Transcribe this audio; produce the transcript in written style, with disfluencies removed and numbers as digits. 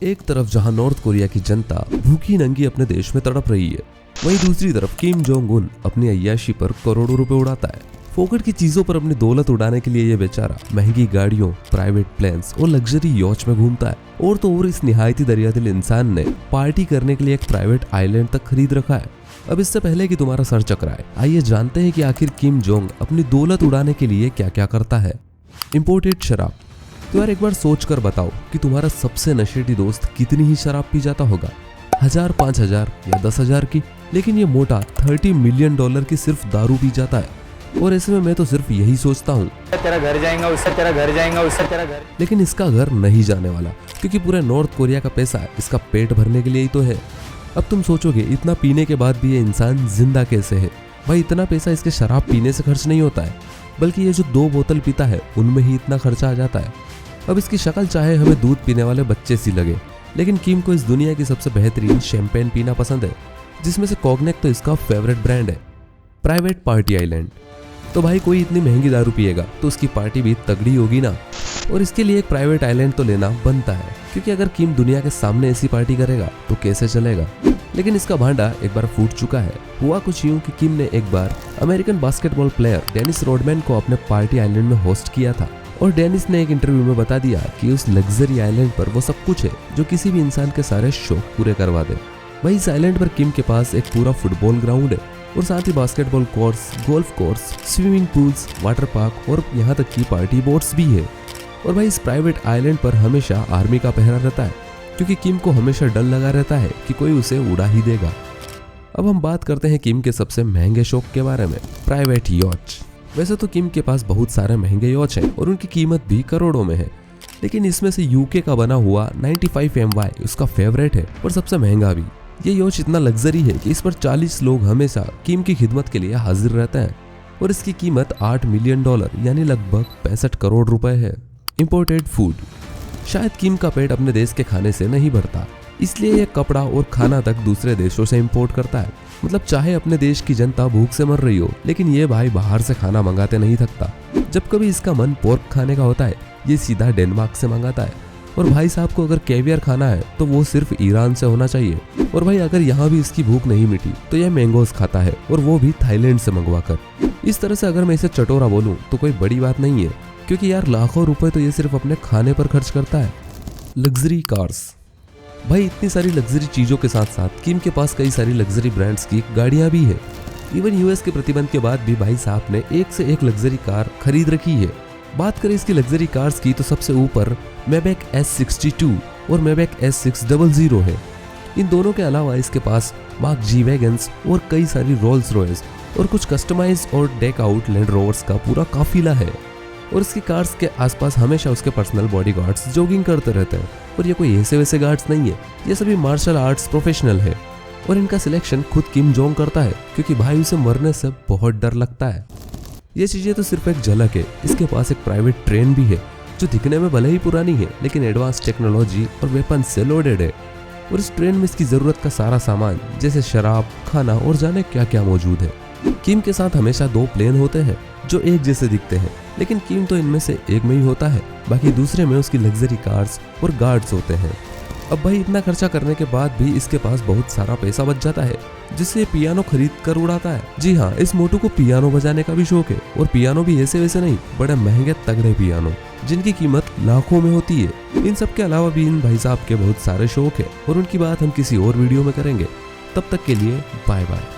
एक तरफ जहां नॉर्थ कोरिया की जनता भूखी नंगी अपने देश में तड़प रही है, वहीं दूसरी तरफ किम जोंग उन अपनी अय्याशी पर करोड़ों रुपए उड़ाता है। फोकट की चीजों पर अपनी दौलत उड़ाने के लिए ये बेचारा महंगी गाड़ियों, प्राइवेट प्लेन्स और लग्जरी यॉच में घूमता है। और तो और इस निहायती दरियादिल इंसान ने पार्टी करने के लिए एक प्राइवेट आइलैंड तक खरीद रखा है। अब इससे पहले कि तुम्हारा सर चकराए, आइए जानते हैं कि आखिर किम जोंग अपनी दौलत उड़ाने के लिए क्या क्या करता है। इंपोर्टेड शराब। तो यार एक बार सोच कर बताओ कि तुम्हारा सबसे नशेड़ी दोस्त कितनी ही शराब पी जाता होगा, 1000, 5000 या 10,000 की। लेकिन ये मोटा $30 मिलियन की सिर्फ दारू पी जाता है। और ऐसे में मैं तो सिर्फ यही सोचता हूँ, तेरा घर जाएगा, उससे तेरा घर जाएगा, उससे तेरा घर। लेकिन इसका घर नहीं जाने वाला, क्योंकि पूरे नॉर्थ कोरिया का पैसा इसका पेट भरने के लिए ही तो है। अब तुम सोचोगे इतना पीने के बाद भी ये इंसान जिंदा कैसे है। भाई इतना पैसा इसके शराब पीने से खर्च नहीं होता है, बल्कि ये जो 2 बोतल पीता है उनमें ही इतना खर्चा आ जाता है। अब इसकी शक्ल चाहे हमें दूध पीने वाले बच्चे सी लगे, लेकिन किम को इस दुनिया की सबसे बेहतरीन शैंपेन पीना पसंद है, जिसमें से कॉग्नेक तो इसका फेवरेट ब्रांड है। Private party island. तो भाई कोई इतनी महंगी दारू पिएगा तो उसकी पार्टी भी तगड़ी होगी ना। और इसके लिए एक प्राइवेट आइलैंड तो लेना बनता है, क्योंकि अगर किम दुनिया के सामने ऐसी पार्टी करेगा तो कैसे चलेगा। लेकिन इसका भांडा एक बार फूट चुका है। हुआ कुछ यूं कि किम ने एक बार American basketball player Dennis Rodman को अपने पार्टी आइलैंड में होस्ट किया था। और डेनिस ने एक इंटरव्यू में बता दिया कि उस लग्जरी आइलैंड पर वो सब कुछ है जो किसी भी इंसान के सारे शौक पूरे करवा दे। वही इस आइलैंड पर किम के पास एक पूरा फुटबॉल ग्राउंड है, और साथ ही basketball course, golf course, swimming pools, water park और यहाँ तक की पार्टी बोट्स भी है। और भाई इस प्राइवेट आइलैंड पर हमेशा आर्मी का पहरा रहता है, क्योंकि किम को हमेशा डर लगा रहता है कि कोई उसे उड़ा ही देगा। अब हम बात करते हैं किम के सबसे महंगे शौक के बारे में, प्राइवेट यॉच। वैसे तो किम के पास बहुत सारे महंगे यॉच हैं और उनकी कीमत भी करोड़ों में है, लेकिन इसमें से यूके का बना हुआ 95 MY उसका फेवरेट है और सबसे महंगा भी। ये यॉच इतना लग्जरी है कि इस पर 40 लोग हमेशा किम की खिदमत के लिए हाजिर रहते हैं, और इसकी कीमत $8 मिलियन यानी लगभग 65 करोड़ रुपए है। Imported food. शायद किम का पेट अपने देश के खाने से नहीं भरता, इसलिए ये कपड़ा और खाना तक दूसरे देशों से इंपोर्ट करता है। मतलब चाहे अपने देश की जनता भूख से मर रही हो, लेकिन ये भाई बाहर से खाना मंगाते नहीं थकता। जब कभी इसका मन पोर्क खाने का होता है, ये सीधा डेनमार्क से मंगाता है। और भाई साहब को अगर कैवियर खाना है तो वो सिर्फ ईरान से होना चाहिए। और भाई अगर यहाँ भी इसकी भूख नहीं मिटी तो ये मैंगोस खाता है, और वो भी थाईलैंड से मंगवा कर। इस तरह से अगर मैं इसे चटोरा बोलूं तो कोई बड़ी बात नहीं है, क्योंकि यार लाखों रुपए तो ये सिर्फ अपने खाने पर खर्च करता है। Luxury cars. भाई इतनी सारी लग्जरी चीजों के साथ साथ किम के पास कई सारी लग्जरी ब्रांड्स की गाड़ियां भी है। इवन यूएस के प्रतिबंध के बाद भी भाई साहब ने एक से एक लग्जरी कार खरीद रखी है। बात करें इसकी लग्जरी कार्स की तो सबसे ऊपर मैबैक S62 और मैबैक S600 है। इन दोनों के अलावा इसके पास मार्क जी वैगन्स और कई सारी रोल्स रॉयस और कुछ कस्टमाइज और डेक आउट लैंड रोवर्स का पूरा काफिला है। और इसकी कार्स के आसपास हमेशा उसके पर्सनल बॉडीगार्ड्स जॉगिंग करते रहते हैं। और ये कोई ऐसे वैसे गार्ड्स नहीं है, ये सभी मार्शल आर्ट्स प्रोफेशनल है। और इनका सिलेक्शन खुद किम जोंग करता है, क्योंकि भाई उसे मरने से बहुत डर लगता है। ये चीजें तो सिर्फ एक झलक है, इसके पास एक प्राइवेट ट्रेन भी है, जो दिखने में भले ही पुरानी है लेकिन एडवांस टेक्नोलॉजी और वेपन से लोडेड है। और इस ट्रेन में इसकी जरूरत का सारा सामान जैसे शराब, खाना और जाने क्या क्या मौजूद है। किम के साथ हमेशा 2 प्लेन होते हैं जो एक जैसे दिखते हैं, लेकिन किम तो इनमें से एक में ही होता है, बाकी दूसरे में उसकी लग्जरी कार्स और गार्ड्स होते हैं। अब भाई इतना खर्चा करने के बाद भी इसके पास बहुत सारा पैसा बच जाता है, जिससे पियानो खरीद कर उड़ाता है। जी हाँ, इस मोटू को पियानो बजाने का भी शौक है, और पियानो भी ऐसे वैसे नहीं, बड़े महंगे तगड़े पियानो जिनकी कीमत लाखों में होती है। इन सब के अलावा भी इन भाई साहब के बहुत सारे शौक है, और उनकी बात हम किसी और वीडियो में करेंगे। तब तक के लिए बाय बाय।